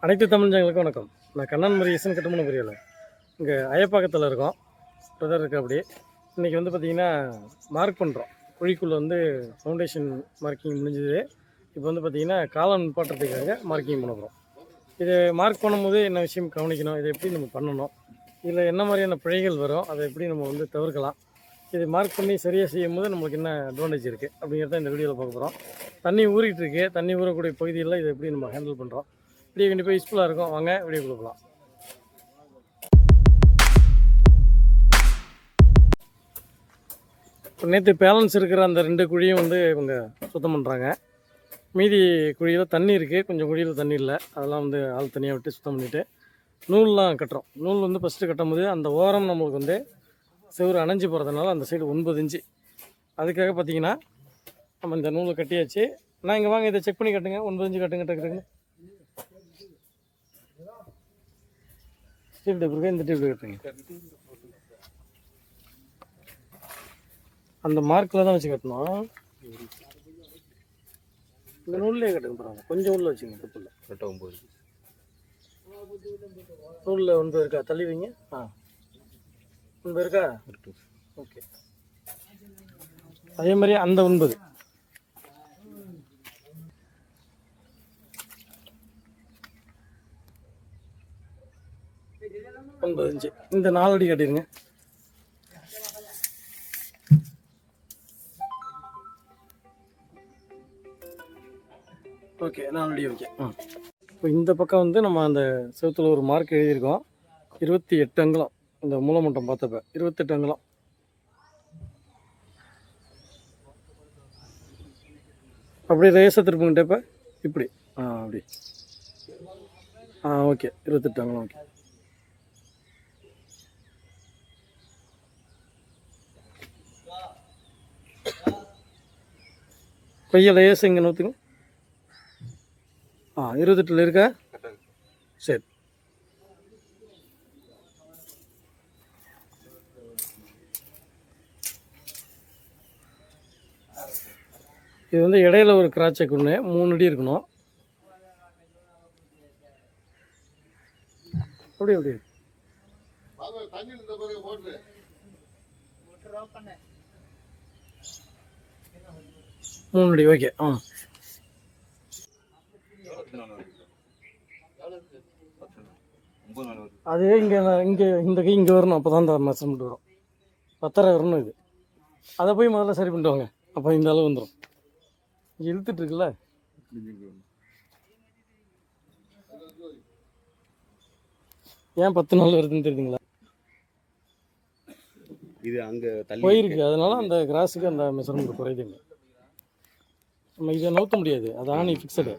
அனைத்து தமிழ்ஞ்சங்களுக்கு வணக்கம். நான் கண்ணன் முருகேசன், கட்டுமான பொறியாளர். இங்கே அயப்பாக்கத்தில் இருக்கோம். பிரதர் இருக்கு. அப்படி இன்றைக்கி வந்து பார்த்திங்கன்னா மார்க் பண்ணுறோம். குழிக்குள்ளே வந்து ஃபவுண்டேஷன் மார்க்கிங் முடிஞ்சது. இப்போ வந்து பார்த்திங்கன்னா காலம் நிப்பாட்டுறதுக்காக மார்க்கிங் பண்ண போகிறோம். இது மார்க் பண்ணும்போது என்ன விஷயம் கவனிக்கணும், இதை எப்படி நம்ம பண்ணணும், இதில் என்ன மாதிரியான பிழைகள் வரும், அதை எப்படி நம்ம வந்து தவிர்க்கலாம், இது மார்க் பண்ணி சரியாக செய்யும் போது நம்மளுக்கு என்ன அட்வான்டேஜ் இருக்குது அப்படிங்கிறத இந்த வீடியோவில் பார்க்க போகிறோம். தண்ணி ஊறிட்டு இருக்கு. தண்ணி ஊறக்கூடிய பகுதியில் இதை எப்படி நம்ம ஹேண்டில் பண்ணுறோம், வீடியோ கண்டிப்பாக யூஸ்ஃபுல்லாக இருக்கும். வாங்க வீடியோ கொடுக்கலாம். இப்போ நேற்று பேலன்ஸ் இருக்கிற அந்த 2 குழியும் வந்து இவங்க சுத்தம் பண்ணுறாங்க. மீதி குழியில் தண்ணி இருக்குது, கொஞ்சம் குழியில் தண்ணி இல்லை. அதெல்லாம் வந்து ஆள் தனியாக விட்டு சுத்தம் பண்ணிவிட்டு நூல்லாம் கட்டுறோம். நூல் வந்து ஃபஸ்ட்டு கட்டும் போது அந்த ஓரம் நம்மளுக்கு வந்து செவ்வறு அணைஞ்சு போகிறதுனால அந்த சைடு 9 இன்ச்சு. அதுக்காக பார்த்தீங்கன்னா நம்ம இந்த நூலை கட்டியாச்சு. நான் இங்கே வாங்க, இதை செக் பண்ணி கட்டுங்க. 9 இன்ச்சு கட்டுங்க. டக்குங்க டீப் டேப் இருக்கா, இந்த டீப் கட்டுங்க. அந்த மார்க்கில் தான் வச்சு கட்டணும். இந்த நூல்லையே கட்டுங்க. பரவாயில்ல, கொஞ்சம் உள்ள வச்சுங்க, தப்பு இல்லை. 9 நூலில் 9 இருக்கா, தள்ளி வைங்க. 9 இருக்கா, ஓகே. அதே மாதிரி அந்த 9 இன்ச்சு இந்த 4 அடி கட்டிடுங்க. ஓகே, 4 அடி ஓகே. இப்போ இந்த பக்கம் வந்து நம்ம அந்த செவத்தில் ஒரு மார்க் எழுதியிருக்கோம். 28 அங்குலம். இந்த மூலமட்டம் பார்த்தப்ப 28 அங்குலம். அப்படியே ரேசாக திருப்புங்கிட்ட இப்போ இப்படி அப்படி ஓகே. 28 அங்குலம் ஓகே. கையை லேசாக இங்கே நூற்றுங்க. 28 இருக்கா, சரி. இது வந்து இடையில ஒரு கிராஸ் செக் ஒன்று 3 அடி இருக்கணும். அப்படி அப்படி 3 அடி ஓகே. அது இங்கே இங்கே இந்த கை இங்கே வரணும். அப்போ தான் இந்த மெஷர்மெண்ட் வரும். 10.5 வரணும் இது. அதை போய் முதல்ல சரி பண்ணிட்டு வாங்க. அப்போ இந்த அளவு வந்துடும். இங்கே இழுத்துட்டு இருக்குல்ல, ஏன் 10 நாள் வருதுன்னு தெரியுதுங்களா? இது அங்கே போயிருக்கு. அதனால அந்த கிராஸுக்கு அந்த மெஷர்மெண்ட் குறையுதுங்க. நம்ம இதை நோத்த முடியாது, அது ஆணி ஃபிக்ஸடு.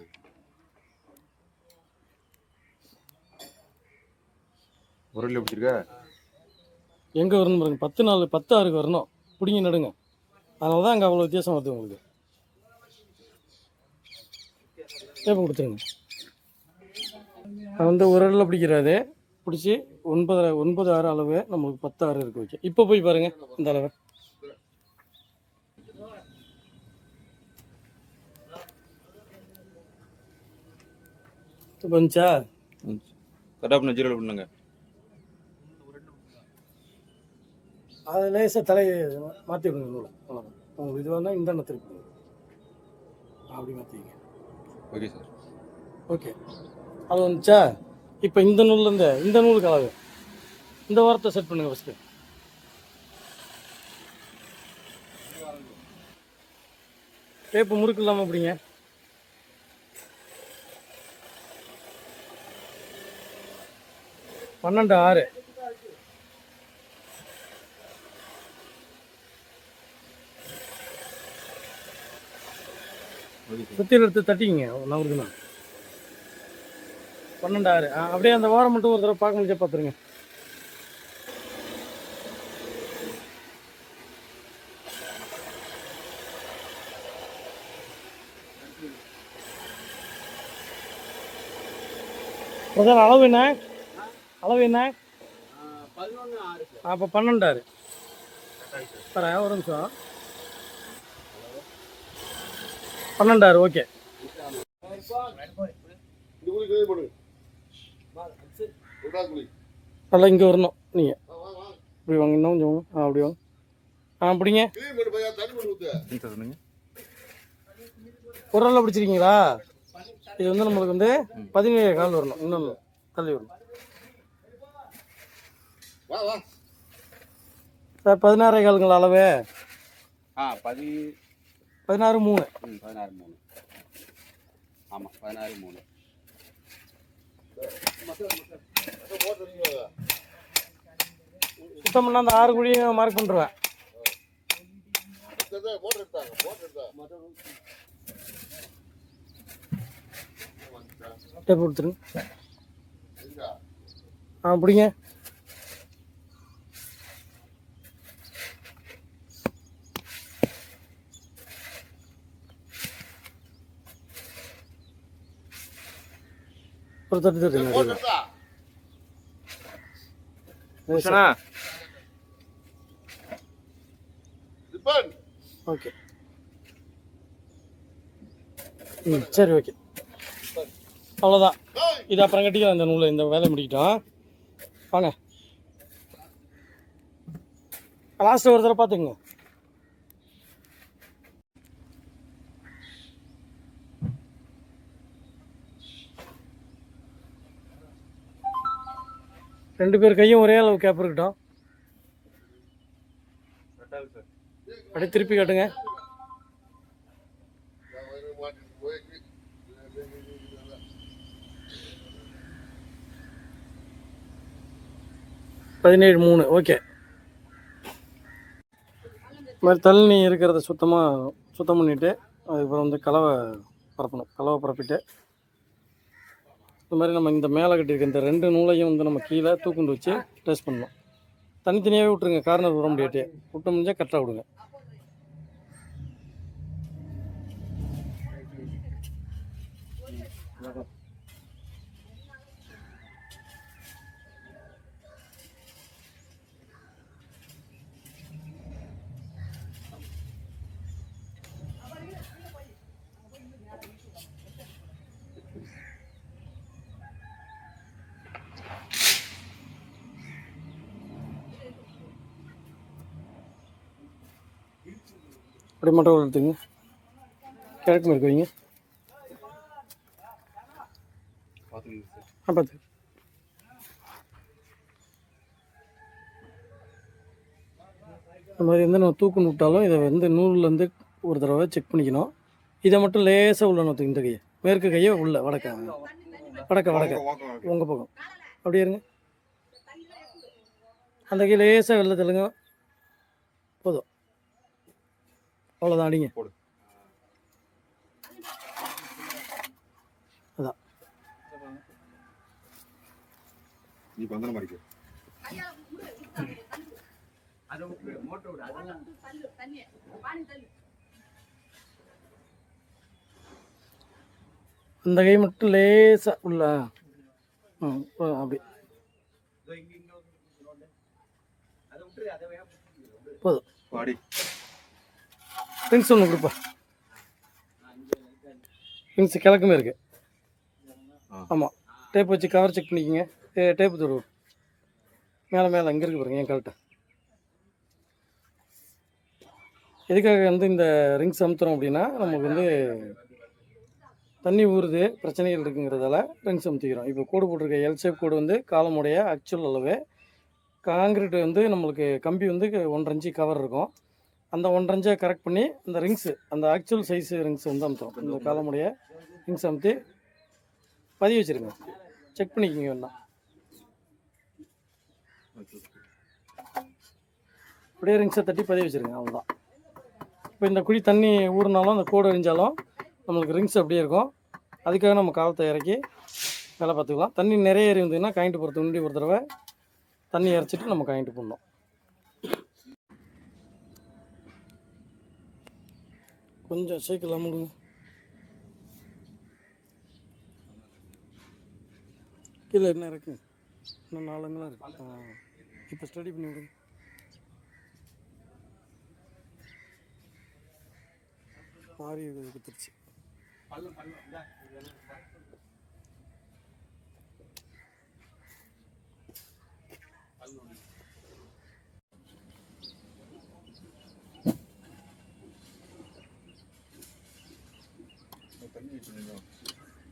உரல் பிடிச்சிருக்கா எங்கே வரணும் பாருங்க. 10 நாள் 10.6 வரணும். பிடிங்க நடுங்க. அதனால தான் அங்கே அவ்வளோ வித்தியாசம் வருது உங்களுக்கு. ஏப்போ கொடுத்துருங்க. வந்து உரலில் பிடிக்கிறாரு. பிடிச்சி 9.6 அளவு நம்மளுக்கு 10.6 இருக்கு. ஓகே, இப்போ போய் பாருங்கள் இந்த அளவு. இப்போ வந்துச்சா? கரெக்டாக பண்ண 0 பண்ணுங்க. அதை லேசாக தலையை மாற்றி விடுங்க நூலை. அவ்வளோதான். உங்களுக்கு இது வேணால் இந்த எண்ணம் திருப்பி அப்படி மாற்றிங்க. Okay sir, okay. அது வந்துச்சா? இப்போ இந்த நூல்லேருந்து இந்த நூலுக்கு அளவு இந்த வாரத்தை செட் பண்ணுங்கள் ஃபஸ்ட்டு. டேப்பு முறுக்கு இல்லாமல் அப்படிங்க. பன்னெண்டு 6 சுத்தியில் எடுத்து தட்டிங்க. நவருக்குண்ணா 12 6. அப்படியே அந்த வாரம் மட்டும் ஒரு தடவை பார்க்க முடிஞ்சா பார்த்துருங்க. அளவு என்ன? அளவு என்ன? அப்போ 12 6 தரேன். ஒரு நிமிஷம். 12 6 ஓகே. நல்லா இங்கே வரணும் நீங்கள். இப்படி வாங்க, இன்னும் கொஞ்சம் வாங்க. அப்படி வாங்க. பிடிங்க. சொன்னீங்க ஒரு நாளில் பிடிச்சிருக்கீங்களா? இது வந்து நம்மளுக்கு வந்து 17 கால் வரணும். இன்னும் தள்ளி வரணும் சார். 16 காலுங்களா அளவு? 16 3. 16 3. ஆமாம் 16 3. சுத்தம் பண்ணால் அந்த 6 குழியும் மார்க் பண்ணுறேன். டேப் கொடுத்துருங்க. பிடிங்க. ஒரு தட்டு தட்டுங்க. ஓகே. சரி ஓகே, அவ்வளோதான். இது அப்புறம் கட்டிக்கலாம். இந்த நூலை இந்த வேலையை முடிக்கிட்டோம். வாங்க லாஸ்ட்டு ஒரு தடவை பார்த்துக்குங்க. ரெண்டு பேர் கையும் ஒரே அளவு கேப் இருக்கட்டும். அப்படியே திருப்பி காட்டுங்க. பதினேழு 3. ஓகே. இது மாதிரி தண்ணி இருக்கிறத சுத்தம் பண்ணிவிட்டு அதுக்கப்புறம் வந்து கலவை பரப்பணும். கலவை பரப்பிட்டு இந்த மாதிரி நம்ம இந்த மேலே கட்டியிருக்க இந்த 2 நூலையும் வந்து நம்ம கீழே தூக்குண்டு வச்சு டெஸ்ட் பண்ணணும். தனித்தனியாகவே விட்ருங்க, கார்னர் விட முடியாட்டு. விட்ட முடிஞ்சால் கரெக்டாக விடுங்க. அப்படி மட்டும் எடுத்துங்க. கிழக்கு மேற்கு வைங்க. பார்த்து இந்த மாதிரி வந்து நம்ம தூக்குன்னு விட்டாலும் இதை வந்து நூல்லேருந்து ஒரு தடவை செக் பண்ணிக்கணும். இதை மட்டும் லேசாக உள்ள நோத்து. இந்த கையை மேற்கு கையை உள்ள வடக்க உங்கள் பக்கம் அப்படியே இருங்க. அந்த கை லேசாக வெளில தள்ளுங்க. போதும், அவ்வளோதான். அடிங்க. அதான் நீ பந்தன மாதிரி அந்த கை மட்டும் லேசா உள்ள அப்படி போதும். ரிங்ஸ் ஒன்று கொடுப்பா. ரிங்ஸ் கிழக்குமே இருக்கு. ஆமாம், டேப் வச்சு கவர் செக் பண்ணிக்கோங்க. டேப்பு தருவோம் மேலே அங்கே இருக்கு பாருங்க. என் கரெக்டாக எதுக்காக வந்து இந்த ரிங்ஸ் அமுத்துறோம் அப்படின்னா, நமக்கு வந்து தண்ணி ஊறுது பிரச்சனைகள் இருக்குங்கிறதால ரிங்ஸ் அமுத்திக்கிறோம். இப்போ கோடு போட்டிருக்க எல் ஷேப் கோடு வந்து காலமுடைய ஆக்சுவல் அளவு. காங்கிரீட் வந்து நம்மளுக்கு கம்பி வந்து 1.5 இன்ச்சு கவர் இருக்கும். அந்த 1.5 இன்ச்சை கரெக்ட் பண்ணி அந்த ரிங்ஸு அந்த ஆக்சுவல் சைஸு ரிங்ஸ் வந்து அமுத்துறோம். இந்த காலமுடைய ரிங்ஸ் அமுத்தி பதிவு வச்சுருங்க. செக் பண்ணிக்கோங்க வேணா. அப்படியே ரிங்ஸை தட்டி பதிவு வச்சுருங்க. அவ்வளோதான். இப்போ இந்த குழி தண்ணி ஊறினாலும் அந்த கோடு எரிஞ்சாலும் நம்மளுக்கு ரிங்ஸ் அப்படியே இருக்கும். அதுக்காக நம்ம காலத்தை இறக்கி வேலை பார்த்துக்கலாம். தண்ணி நிறைய ஏறி இருந்ததுன்னா காயின்ட்டு போகிறது முன்னாடி ஒரு தடவை தண்ணி இறச்சிட்டு நம்ம காயின்ட்டு போடணும். கொஞ்சம் சைக்கிள் அமுடுங்க. கீழே என்ன இருக்குங்க, இன்னும் 4 அங்கெல்லாம் இருக்குது. இப்போ ஸ்டடி பண்ணி விடுங்க. மாறி கொடுத்துருச்சு.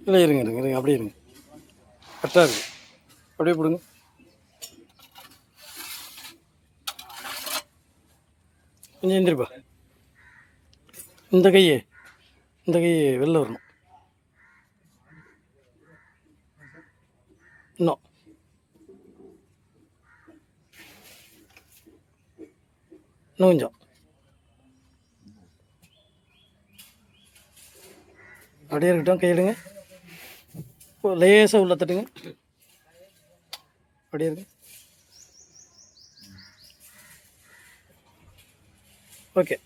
இல்லை இருங்க இருங்க இருங்க அப்படியே இருங்க. கரெக்டாக இருக்குது. அப்படியே போடுங்க. கொஞ்சம் எந்திரிப்பா. இந்த கை வெளில வரணும். இன்னும் கொஞ்சம். அப்படியே இருக்கட்டும். கையிடுங்க. லேசாக உள்ள தட்டுங்க. அப்படியே இருக்கு. ஓகே.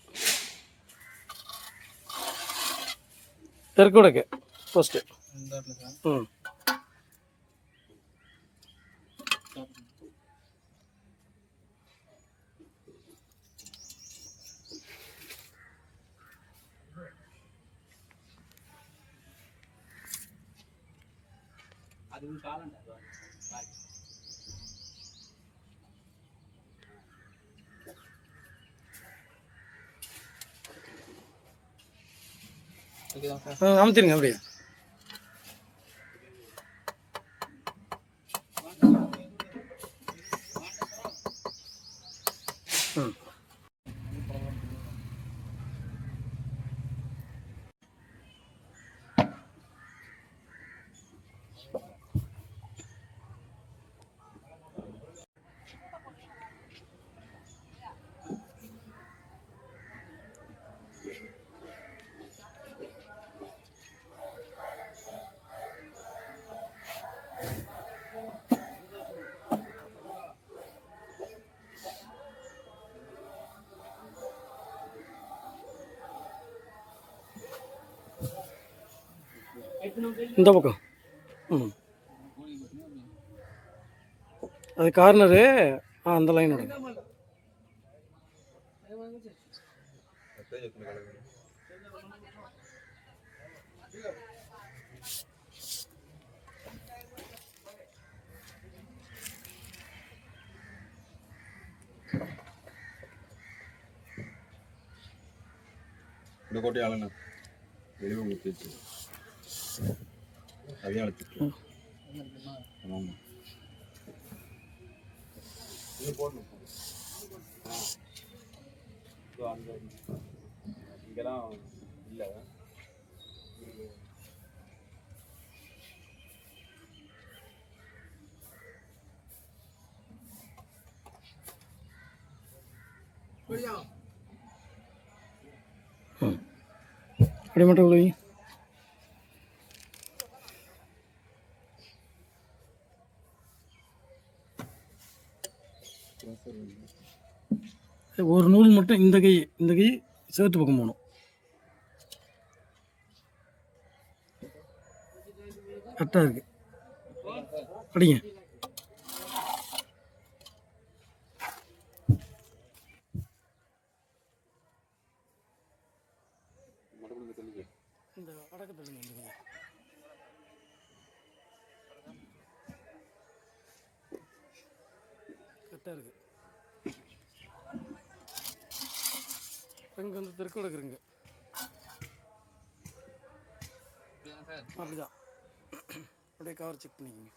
தெற்குடக்கு ஃபஸ்ட்டு. ம். அமுத்திருங்க அப்படியே. ம். இந்த பக்கம். ம். அது கார்னரு. அந்த லைன் விடுங்க. இந்த கோட்டை ஆளுங்க வெளியே ஊற்றிச்சு அதையும் அழைச்சிட்டு ஆமாம் இது போடணும். அங்கே இங்கெல்லாம் இல்லை. அப்படி மட்டும் உள்ள வை. ஒரு நூல் மட்டும் இந்த கை செவத்து பக்கம் போகணும். கரெக்டாக இருக்கு. படிங்க. இந்த அடக்கத்தில் கரெக்டாக இருக்கு. இங்கே வந்து தெற்கு எடுக்குறீங்க. அப்படிதான். அப்படியே கவர் செக் பண்ணிக்கோங்க.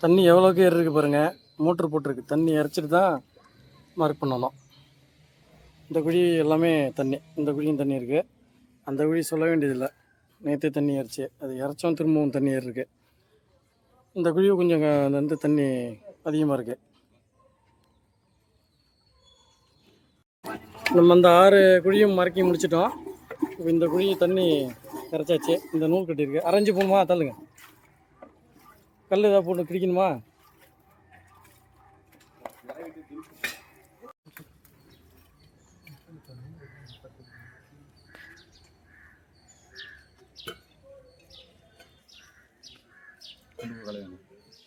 தண்ணி எவ்வளோக்கு ஏறி இருக்கு பாருங்கள். மோட்ரு போட்டிருக்கு. தண்ணி இறச்சிட்டு தான் மார்க் பண்ணணும். இந்த குழி எல்லாமே தண்ணி. இந்த குழியும் தண்ணி இருக்குது. அந்த குழி சொல்ல வேண்டியதில்லை. நேற்றே தண்ணி இறச்சி அது இறச்சோம். திரும்பவும் தண்ணி ஏறி இருக்குது. இந்த குழியும் கொஞ்சம் வந்து தண்ணி அதிகமாக இருக்குது. நம்ம அந்த 6 குழியும் மறக்கி முடிச்சிட்டோம். இப்போ இந்த குழி தண்ணி இறச்சாச்சு. இந்த நூல் கட்டியிருக்கு. அரைஞ்சி போகணுமா? தள்ளுங்க. கல் ஏதாவது போட்டு கிடிக்கணுமா?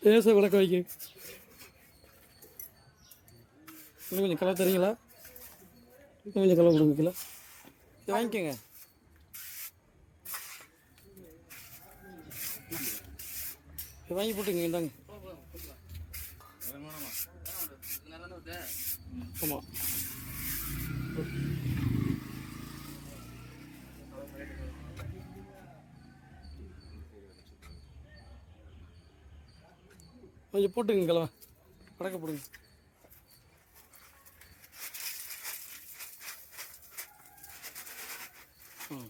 பேச விளக்க வைக்க இன்னும் கொஞ்சம் கலர் தரீங்களா? இன்னும் கொஞ்சம் கலர் கொடுக்கல. இதை வாங்கிக்கோங்க. இதை வாங்கி போட்டுங்க. இந்தாங்க. ஆமாம். கொஞ்சம் போட்டுங்க கிழமை படக்க போடுங்க. ம்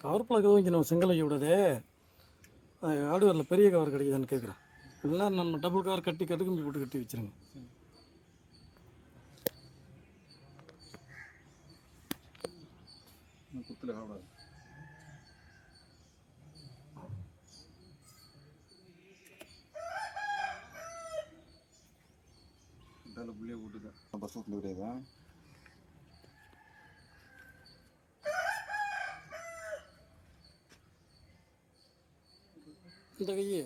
கவர் பிளாக் வைக்கணும். செங்கல் வைக்க விடாது. ஆடுவாரில் பெரிய கவர் கிடைக்குதான்னு கேட்குறேன். இல்லைன்னா நம்ம டபுள் கவர் கட்டி கட்டுக்கம்பி போட்டு கட்டி வச்சுருங்க. குத்துல காவலாது புள்ளிய போட்டுதான் பஸ் வீட்டில் கிடையாதா? இந்த கையே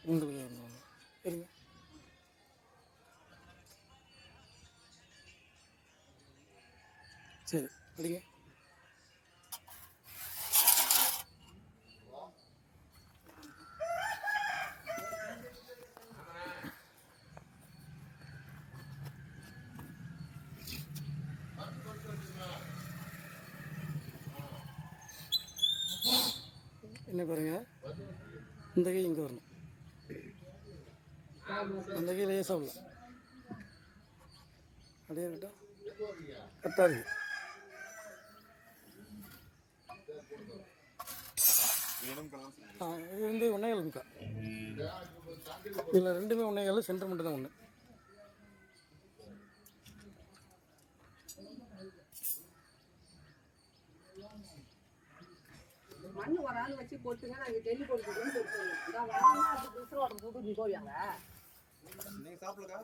உங்களுக்கு இருங்க. சரி படிங்க. என்ன பாருங்க, இந்த கை இங்கே வரணும். அந்த கை லேசாக உள்ள அப்படியே இருக்கட்டும். கரெக்டாக இருக்கு. இது வந்து 1.25 முக்கா. இதில் ரெண்டுமே 1.25, சென்டர் மட்டும் தான் 1. மண்ணு ஒரு ஆள் வச்சு போட்டுங்க. நாங்கள் டெல்லி கொடுத்துருக்கோம். அது புதுசு ஓட்டம் போட்டு நீ போவியாங்க. நீங்கள் சாப்பிடுக்கா?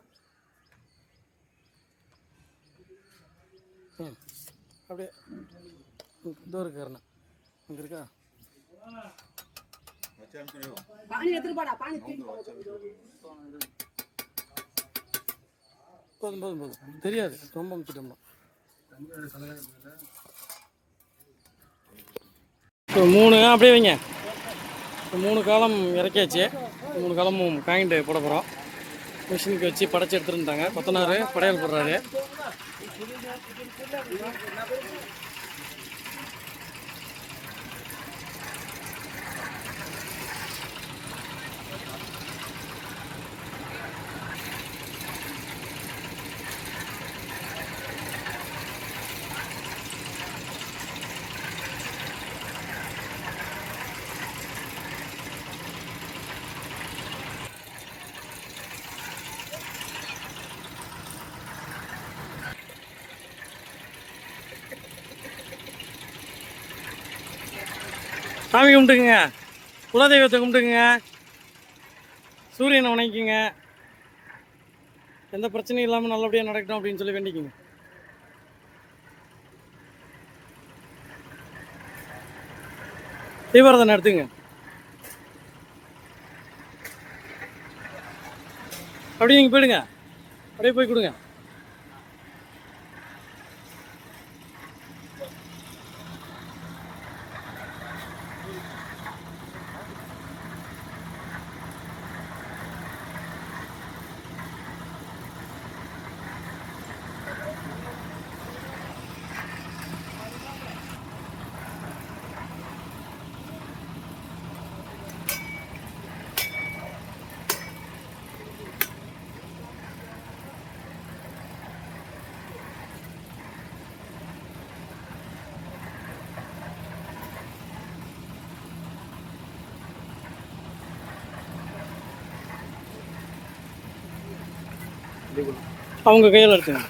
அப்படியே இதோ இருக்கு காரணம் இங்கே இருக்கா? பானி எடுத்துட்டு போடா. பானி போதும் போதும் போதும். தெரியாது ரொம்ப முக்கிட்டோம்னா. இப்போ 3 அப்படியே வைங்க. இப்போ 3 காலம் இறக்கியாச்சு. 3 காலமும் காயின்ட்டு போட போகிறோம். மிஷினுக்கு வச்சு படைச்சி எடுத்துருந்தாங்க. கொத்தனார் படையல் போடுறாரு. சாமி கும்பிட்டுக்குங்க. குலதெய்வத்தை கும்பிட்டுக்குங்க. சூரியனை வணங்கிக்குங்க. எந்த பிரச்சனையும் இல்லாமல் நல்லபடியாக நடக்கட்டும் அப்படின்னு சொல்லி வேண்டிக்குங்க. தீபாரதனை எடுத்துங்க. அப்படியே நீங்கள் போயிடுங்க. அப்படியே போய் கொடுங்க. அவங்க கையில் எடுத்துங்க.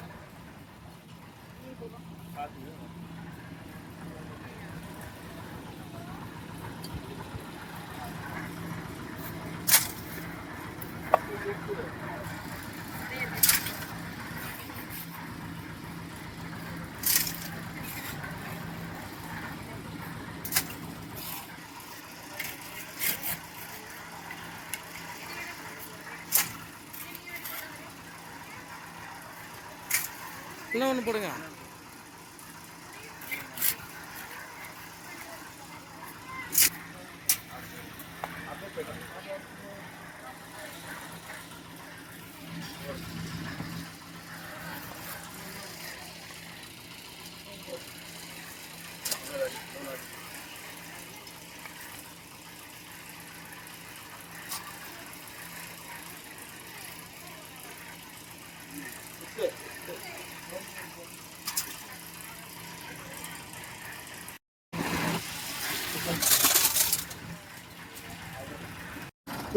இன்னும் ஒன்று போடுங்க.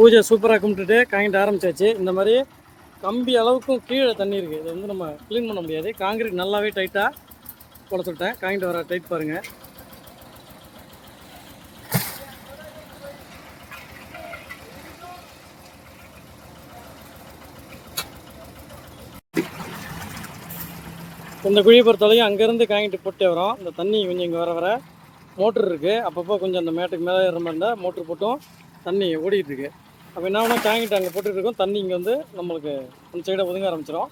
பூஜை சூப்பராக கும்பிட்டுட்டு காங்கிட்டு ஆரம்பிச்சாச்சு. இந்த மாதிரி கம்பி அளவுக்கும் கீழே தண்ணி இருக்குது. இதை வந்து நம்ம க்ளீன் பண்ண முடியாது. காங்கிரீட் நல்லாவே டைட்டாக குளத்துட்டேன். காங்கிட்டு வர டைட் பாருங்கள். இந்த குழியை பொறுத்தவரைக்கும் அங்கேருந்து காங்கிட்டு போட்டே வரும். இந்த தண்ணி கொஞ்சம் இங்கே வர வர மோட்ரு இருக்குது. அப்பப்போ கொஞ்சம் அந்த மேட்டுக்கு மேலே ஏற மாதிரி இருந்தால் மோட்ரு போட்டும் தண்ணி ஓடிட்டு இருக்கு. அப்போ என்ன ஒன்றா காங்கிட்டு அங்கே போட்டுட்டு இருக்கோம். தண்ணி இங்கே வந்து நம்மளுக்கு அந்த சைடை ஒதுங்க ஆரம்பிச்சிடும்.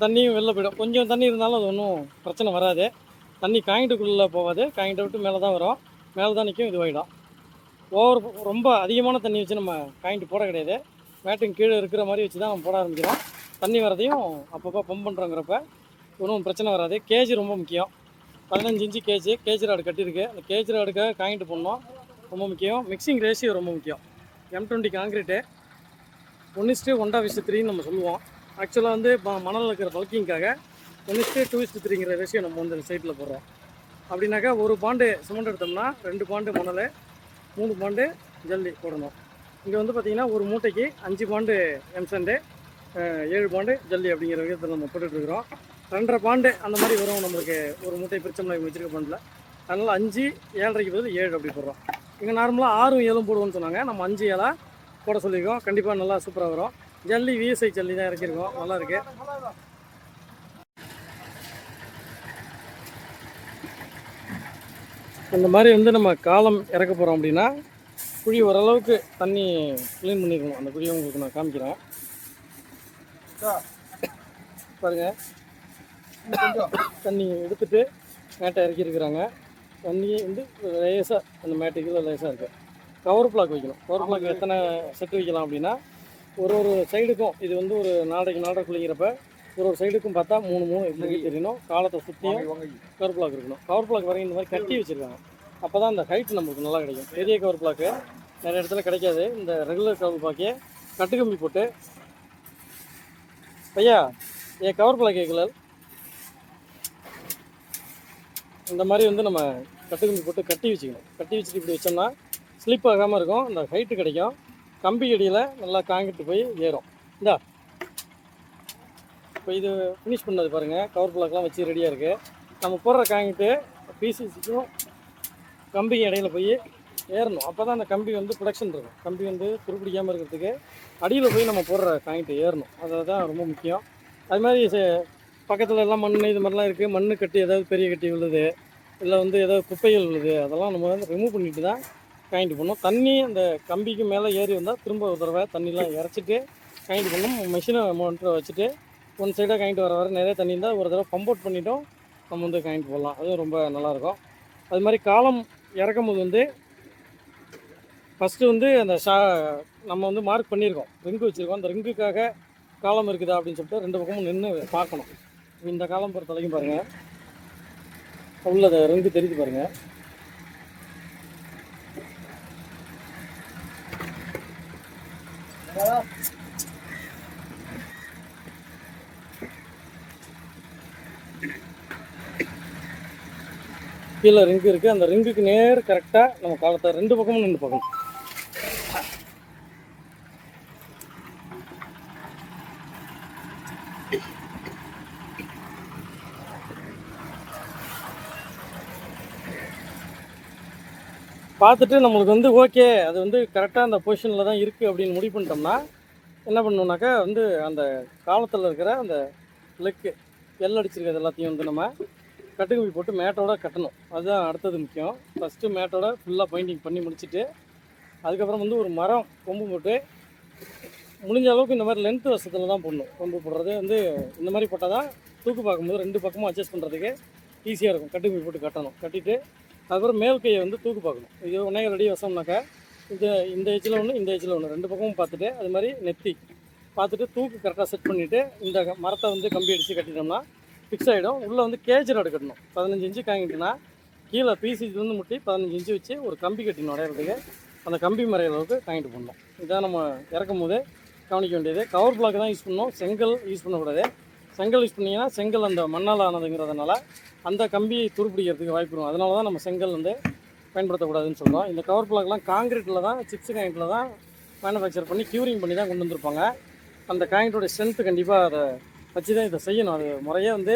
தண்ணியும் வெளில போயிடும். கொஞ்சம் தண்ணி இருந்தாலும் அது ஒன்றும் பிரச்சனை வராது. தண்ணி காங்கிட்டுக்குள்ளே போகாது. காங்கிட்டை விட்டு மேலே தான் வரும். மேலே தான் நிற்கும். இதுவாகிடும். ரொம்ப அதிகமான தண்ணி வச்சு நம்ம காங்கிட்டு போட கிடையாது. மேட்டுக்கு கீழே இருக்கிற மாதிரி வச்சு தான் நம்ம போட ஆரம்பிக்கிறோம். தண்ணி வரதையும் அப்பப்போ பம்ப் பண்ணுறோங்கிறப்ப ஒன்றும் பிரச்சனை வராது. கேஜி ரொம்ப முக்கியம். 15 இன்ச்சு கேஜி ராடு கட்டியிருக்கு. அந்த கேஜி ராடுக்காக காங்கிட்டு போடணும், ரொம்ப முக்கியம். மிக்சிங் ரேஷியோ ரொம்ப முக்கியம். M20 காங்கிரீட்டு 1:1:3 நம்ம சொல்லுவோம். ஆக்சுவலாக வந்து மணலில் இருக்கிற பல்கிங்காக 1:2:3 ரேஷியோ நம்ம வந்து சைட்டில் போடுறோம். அப்படின்னாக்கா 1 பாண்டு சிமெண்ட் எடுத்தோம்னா 2 பாண்டு மணல், 3 பாண்டு ஜல்லி போடணும். இங்கே வந்து பார்த்திங்கன்னா ஒரு மூட்டைக்கு 5 பாண்டு எம்சண்டு, 7 பாண்டு ஜல்லி அப்படிங்கிற விதத்தில் நம்ம போட்டுட்ருக்குறோம். 2.5 பாண்டு அந்த மாதிரி வரும் நம்மளுக்கு ஒரு மூட்டை பிரிச்சோம்னா வச்சுருக்க பாண்டில். அதனால் 5, 7.5க்கு பதில் 7 அப்படி போடுறோம். இங்கே நார்மலாக 6, 7 போடுவோம்னு சொன்னாங்க. நம்ம 5, 7 போட சொல்லியிருக்கோம். கண்டிப்பாக நல்லா சூப்பராக வரும். ஜல்லி VSI ஜல்லி தான் இறக்கியிருக்கோம். நல்லாயிருக்கு. இந்த மாதிரி வந்து நம்ம காலம் இறக்க போகிறோம் அப்படின்னா குழி ஓரளவுக்கு தண்ணி க்ளீன் பண்ணியிருக்கணும். அந்த குழியை உங்களுக்கு நான் காமிக்கிறேன் பாருங்கள். தண்ணி எடுத்துகிட்டு மேட்டை இறக்கியிருக்கிறாங்க. தண்ணி வந்து லேசாக அந்த மேட்டுக்குள்ள லேசாக இருக்குது. கவர் பிளாக் வைக்கணும். கவர் பிளாக் எத்தனை செட்டு வைக்கலாம் அப்படின்னா ஒரு சைடுக்கும் இது வந்து ஒரு நாடை குளிக்கிறப்ப ஒரு சைடுக்கும் பார்த்தா 3 இப்படி தெரியணும். காலத்தை சுற்றியும் கவர் பிளாக் இருக்கணும். கவர் பிளாக் வரைக்கும் இந்த மாதிரி கட்டி வச்சுருக்காங்க. அப்போ தான் அந்த ஹைட் நம்மளுக்கு நல்லா கிடைக்கும். பெரிய கவர் பிளாக்கு நிறைய இடத்துல கிடைக்காது. இந்த ரெகுலர் கவர் பிளாக்கே கட்டுக்கம்பி போட்டு ஐயா கவர் பிளாக் கேட்கல இந்த மாதிரி வந்து நம்ம கட்டுக்கம்பி போட்டு கட்டி வச்சுக்கணும். கட்டி வச்சுட்டு இப்படி வச்சோம்னா ஸ்லிப் ஆகாமல் இருக்கும். அந்த ஹைட்டு கிடைக்கும். கம்பி அடியில் நல்லா காங்கிட்டு போய் ஏறும். இந்தா இப்போ இது ஃபினிஷ் பண்ணது பாருங்கள். கவர் பிளாக்லாம் வச்சு ரெடியாக இருக்குது. நம்ம போடுற காங்கிட்டு பீசிக்கும் கம்பிக்கு இடையில போய் ஏறணும். அப்போ தான் அந்த கம்பி வந்து ப்ரொடக்ஷன் இருக்கும். கம்பி வந்து துருப்பிடிக்காமல் இருக்கிறதுக்கு அடியில் போய் நம்ம போடுற காங்கிட்டு ஏறணும். அதுதான் ரொம்ப முக்கியம். அது மாதிரி பக்கத்தில் எல்லாம் மண் இது மாதிரிலாம் இருக்குது. மண் கட்டி ஏதாவது பெரிய கட்டி விழுது, இல்லை வந்து ஏதாவது குப்பைகள் விழுது, அதெல்லாம் நம்ம வந்து ரிமூவ் பண்ணிட்டு தான் காயின்ட்டு பண்ணணும். தண்ணி அந்த கம்பிக்கு மேலே ஏறி வந்தால் திரும்ப ஒரு தடவை தண்ணிலாம் இறச்சிட்டு காயின்ட்டு பண்ணணும். மிஷினை மோட்டரை வச்சுட்டு ஒன் சைடாக காயின்ட்டு வர நிறைய தண்ணி இருந்தால் ஒரு தடவை பம்ப் அவுட் பண்ணிட்டோம் நம்ம வந்து காயின்ட்டு போடலாம். அதுவும் ரொம்ப நல்லாயிருக்கும். அது மாதிரி காலம் இறக்கும் போது வந்து ஃபஸ்ட்டு வந்து அந்த நம்ம வந்து மார்க் பண்ணியிருக்கோம், ரிங்கு வச்சுருக்கோம். அந்த ரிங்குக்காக காலம் இருக்குதா அப்படின்னு சொல்லிட்டு 2 பக்கமும் நின்று பார்க்கணும். இந்த காலம் பொறுத்த வரைக்கும் பாருங்கள், உள்ள ரிங்கு தெரியுது பாருங்கள். கீழே ரிங்கு இருக்குது. அந்த ரிங்குக்கு நேர் கரெக்டாக நம்ம காலத்தை 2 பக்கமும் நின்று பார்க்கணும். பார்த்துட்டு நம்மளுக்கு வந்து ஓகே அது வந்து கரெக்டாக அந்த பொசிஷனில் தான் இருக்குது அப்படின்னு முடிவு பண்ணிட்டோம்னா என்ன பண்ணணுன்னாக்கா வந்து அந்த காலத்தில் இருக்கிற அந்த லெக்கு அடிச்சிருக்கிறது எல்லாத்தையும் வந்து நம்ம கட்டுக்கம்பி போட்டு மேட்டோட கட்டணும். அதுதான் அடுத்தது முக்கியம். ஃபஸ்ட்டு மேட்டோட ஃபுல்லாக பெயிண்டிங் பண்ணி முடிச்சுட்டு அதுக்கப்புறம் வந்து ஒரு மரம் கொம்பு போட்டு முடிஞ்ச அளவுக்கு இந்த மாதிரி லென்த்து வருஷத்தில் தான் போடணும். கொம்பு போடுறது வந்து இந்த மாதிரி போட்டால் தான் தூக்கு பார்க்கும்போது 2 பக்கமும் அட்ஜஸ்ட் பண்ணுறதுக்கு ஈஸியாக இருக்கும். கட்டுக்கும்பி போட்டு கட்டணும். கட்டிட்டு அதுக்கப்புறம் மேல் கையை வந்து தூக்கு பார்க்கணும். இது 1.5 அடி வசம்னாக்கா இந்த எஜ்ஜில் ஒன்று, இந்த எஜ்ஜில் ஒன்று, 2 பக்கமும் பார்த்துட்டு அது மாதிரி நெத்தி பார்த்துட்டு தூக்கு கரெக்டாக செட் பண்ணிவிட்டு இந்த மரத்தை வந்து கம்பி அடித்து கட்டிட்டோம்னா ஃபிக்ஸ் ஆகிடும். உள்ளே வந்து கேஜ் ராடு கட்டணும். 15 இன்ச்சு காங்கிட்டுனா கீழே பீசிலேருந்து முட்டி 15 இன்ச்சு வச்சு ஒரு கம்பி கட்டினோம் உடையிறதுக்கு. அந்த கம்பி மறைய அளவுக்கு காங்கிட்டு பண்ணணும். இதான் நம்ம இறக்கும் போது கவனிக்க வேண்டியது. கவர் பிளாக் தான் யூஸ் பண்ணணும். செங்கல் யூஸ் பண்ணக்கூடாது. செங்கல் யூஸ் பண்ணிங்கன்னா செங்கல் அந்த மண்ணால் ஆனதுங்கிறதுனால அந்த கம்பியை துருப்பிடிக்கிறதுக்கு வாய்ப்பு இருக்கும். அதனால தான் நம்ம செங்கல் வந்து பயன்படுத்தக்கூடாதுன்னு சொல்கிறோம். இந்த கவர் பிளாக்லாம் காங்கிரீட்டில் தான், சிப்ஸ் காங்கிரீட்டில் தான் மேனுஃபேக்சர் பண்ணி க்யூரிங் பண்ணி தான் கொண்டு வந்திருப்பாங்க. அந்த காங்கிரீட்டோட ஸ்ட்ரென்த்து கண்டிப்பாக அதை வச்சு தான் இதை செய்யணும். அது முறையே வந்து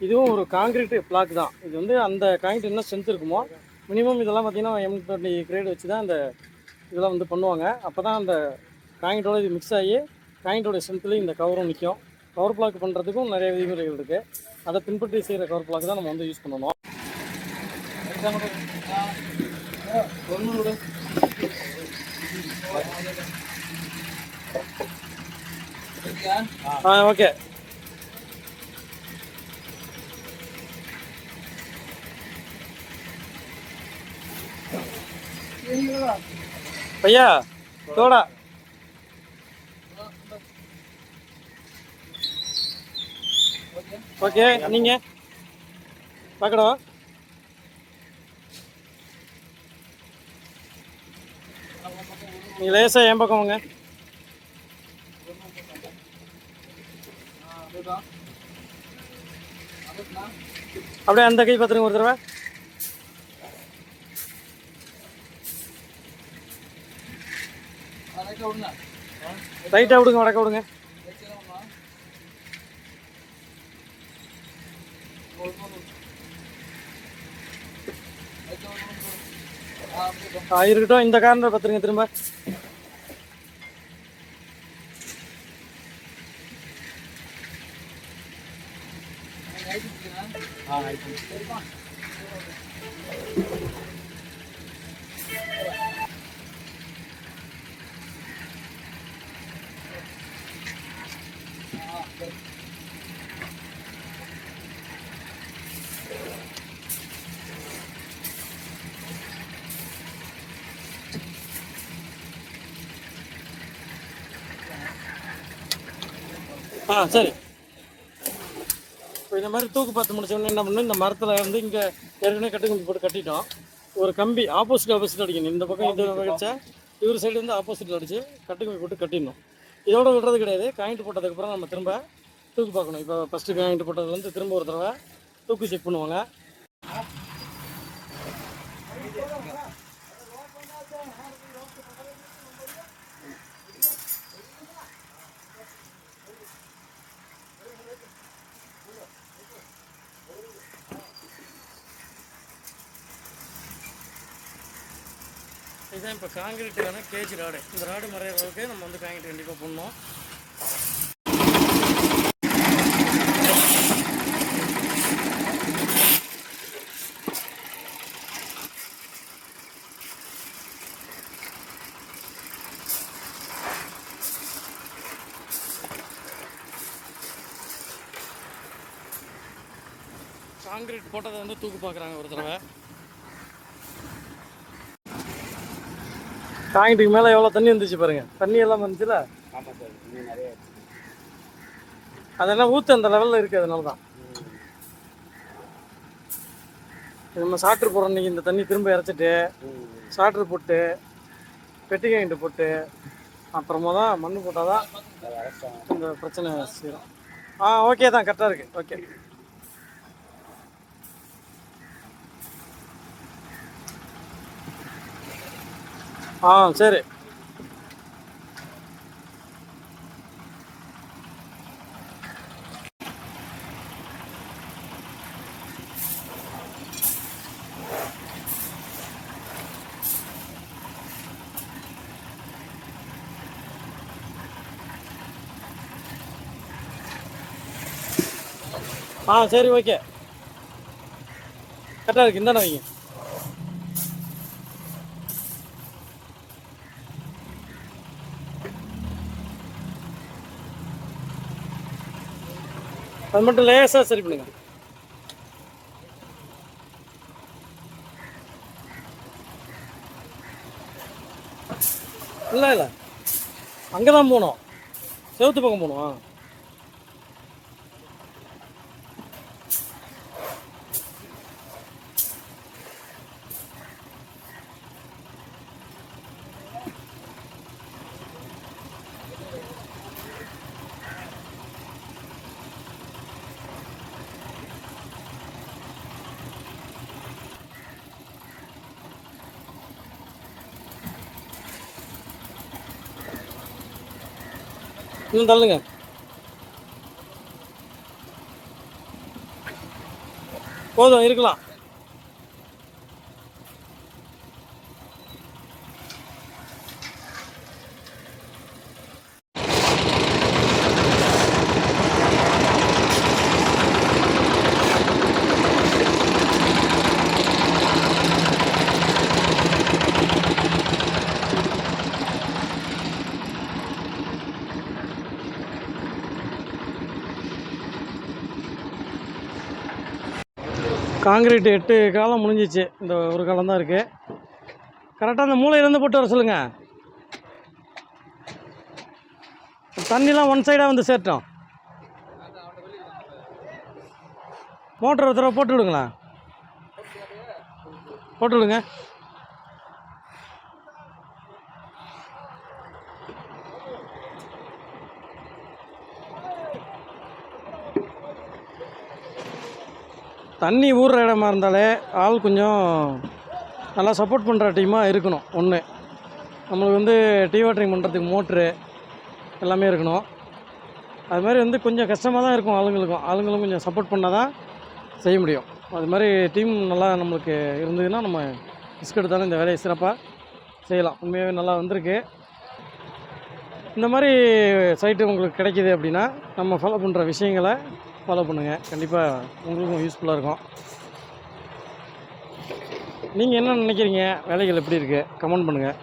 இதுவும் ஒரு காங்கிரீட் பிளாக் தான். இது வந்து அந்த காங்கிரீட் என்ன ஸ்ட்ரென்த் இருக்குமோ மினிமம் இதெல்லாம் பார்த்திங்கன்னா M20 கிரேட் வச்சு தான் அந்த இதெல்லாம் வந்து பண்ணுவாங்க. அப்போ தான் அந்த காங்கிரீட்டோட இது மிக்ஸ் ஆகி காங்கிரீட்டோட ஸ்ட்ரென்த்துலேயும் இந்த கவரும் நிற்கும். கவர் பிளாக் பண்ணுறதுக்கும் நிறைய விதிமுறைகள் இருக்குது. அதை பின்பற்றி செய்கிற கவர் பிளாக் தான் நம்ம வந்து யூஸ் பண்ணணும். ஓகே. பையா தோடா ஓகே. நீங்கள் பார்க்கடவா? நீங்கள் லேசாக என் பக்கம் வாங்க. அப்படியே அந்த கை பார்த்துருங்க ஒரு தடவை. ரைட்டாக விடுங்க, வடக்க விடுங்க. இருக்கட்டும். இந்த கார்னர் பார்த்துருங்க திரும்ப. சரி. இப்போ இந்த மாதிரி தூக்கு பார்த்து முடிச்சோடனே என்ன பண்ணணும், இந்த மரத்தில் வந்து இங்கே ஏற்கனவே கட்டுக்கம்பி போட்டு கட்டிட்டோம். ஒரு கம்பி ஆப்போசிட் அடிக்கணும். இந்த பக்கம் இது அடித்தா இவர் சைடு வந்து ஆப்போசிட்டில் அடித்து கட்டுக்கம்பி போட்டு கட்டிடணும். இதோட விடுறது கிடையாது. காயின்ட்டு போட்டதுக்கப்புறம் நம்ம திரும்ப தூக்கு பார்க்கணும். இப்போ ஃபஸ்ட்டு காயின்ட்டு போட்டதுலேருந்து திரும்ப ஒரு தடவை தூக்கு செக் பண்ணுவாங்க. இதுதான் இப்போ காங்கிரீட்டுக்கான கேஜ் ராடு. இந்த ராடு மறைய அளவுக்கு நம்ம வந்து காங்கிரீட் கண்டிப்பாக பண்ணணும். காங்கிரீட் போட்டதை வந்து தூக்கு பார்க்குறாங்க ஒரு தடவை. காங்கிட்டுக்கு மேலே எவ்வளோ தண்ணி வந்துச்சு பாருங்கள். தண்ணி எல்லாம் வந்துச்சுல. ஆமாம் சார், இன்னும் நிறைய அதெல்லாம் ஊற்று அந்த லெவலில் இருக்குது. அதனால தான் நம்ம சாட்ரு போடுறோம். இன்றைக்கி இந்த தண்ணி திரும்ப இறச்சிட்டு சாட்ரு போட்டு பெட்டி காங்கிட்டு போட்டு அப்புறமா தான் மண் போட்டால் தான் இந்த பிரச்சனை செய்யும். ஓகே தான், கரெக்டாக இருக்குது. ஓகே. சரி. சரி, ஓகே. கரெக்டாக இருக்குது. இந்தாண்ணா வைங்க. அது மட்டும் லேசாக சரி பண்ணுங்க. இல்லை அங்கே தான் போகணும், செவத்து பக்கம் போகணும். இன்னும் தள்ளுங்க. போதும், இருக்கலாம். காங்கிரீட் 8 காலம் முடிஞ்சிச்சு, இந்த ஒரு காலம் தான் இருக்குது. கரெக்டாக அந்த மூலையிலேருந்து போட்டு வர சொல்லுங்கள். தண்ணிலாம் ஒன் சைடாக வந்து சேர்த்தோம். மோட்டர் ஒரு தடவை போட்டு விடுங்களா, போட்டு விடுங்க. தண்ணி ஊறுற இடமா இருந்தாலே ஆள் கொஞ்சம் நல்லா சப்போர்ட் பண்ணுற டீமாக இருக்கணும். ஒன்று, நம்மளுக்கு வந்து டீ வாட்டரிங் பண்ணுறதுக்கு மோட்ரு எல்லாமே இருக்கணும். அது மாதிரி வந்து கொஞ்சம் கஷ்டமாக தான் இருக்கும் ஆளுங்களும் கொஞ்சம் சப்போர்ட் பண்ணால் தான் செய்ய முடியும். அது மாதிரி டீம் நல்லா நம்மளுக்கு இருந்ததுன்னா நம்ம ரிஸ்க் எடுத்தாலும் இந்த வேலையை சிறப்பாக செய்யலாம். உண்மையாகவே நல்லா வந்திருக்கு. இந்த மாதிரி சைட்டு உங்களுக்கு கிடைக்கிது அப்படின்னா நம்ம ஃபாலோ பண்ணுற விஷயங்களை ஃபாலோ பண்ணுங்கள். கண்டிப்பாக உங்களுக்கும் யூஸ்ஃபுல்லாக இருக்கும். நீங்கள் என்ன நினைக்கிறீங்க, வேலைகள் எப்படி இருக்குது, கமெண்ட் பண்ணுங்கள்.